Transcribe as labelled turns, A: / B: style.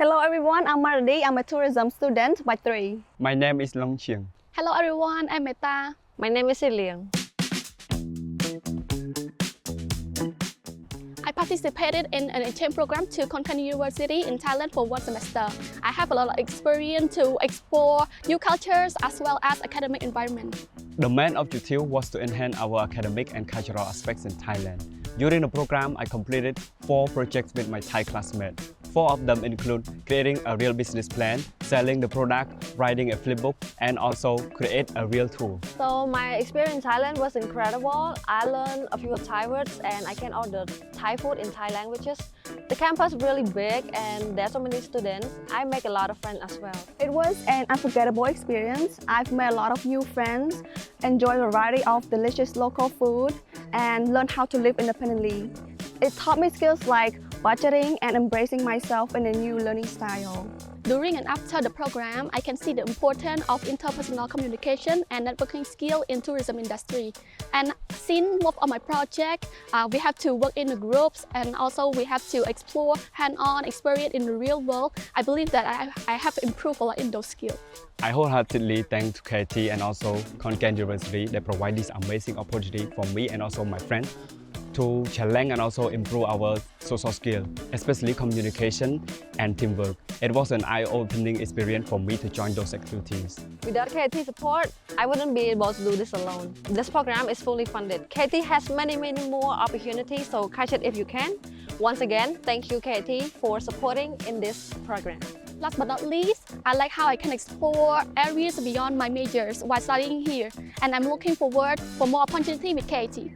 A: Hello everyone, I'm Mardi. I'm a tourism student by 3.
B: My name is Long Chiang.
C: Hello everyone, I'm Meta.
D: My name is Liang.
C: I participated in an exchange program to Khon Kaen University in Thailand for 1 semester. I have a lot of experience to explore new cultures as well as academic environment.
B: The main objective was to enhance our academic and cultural aspects in Thailand. During the program, I completed 4 projects with my Thai classmates. 4 of them include creating a real business plan, selling the product, writing a flipbook, and also create a real tool.
D: So my experience in Thailand was incredible. I learned a few Thai words and I can order Thai food in Thai languages. The campus is really big and there are so many students. I make a lot of friends as well.
A: It was an unforgettable experience. I've made a lot of new friends, enjoyed a variety of delicious local food, and learned how to live independently. It taught me skills like budgeting and embracing myself in a new learning style.
C: During and after the program, I can see the importance of interpersonal communication and networking skill in tourism industry. And since most of my project, we have to work in the groups and also we have to explore hands-on experience in the real world. I believe that I have improved a lot in those skills.
B: I wholeheartedly thank to KT and also Khon Kaen University that provide this amazing opportunity for me and also my friends to challenge and also improve our social skills, especially communication and teamwork. It was an eye-opening experience for me to join those activities.
D: Without KT support, I wouldn't be able to do this alone. This program is fully funded. KT has many more opportunities, so catch it if you can. Once again, thank you KT for supporting in this program.
C: Last but not least, I like how I can explore areas beyond my majors while studying here, and I'm looking forward for more opportunity with KT.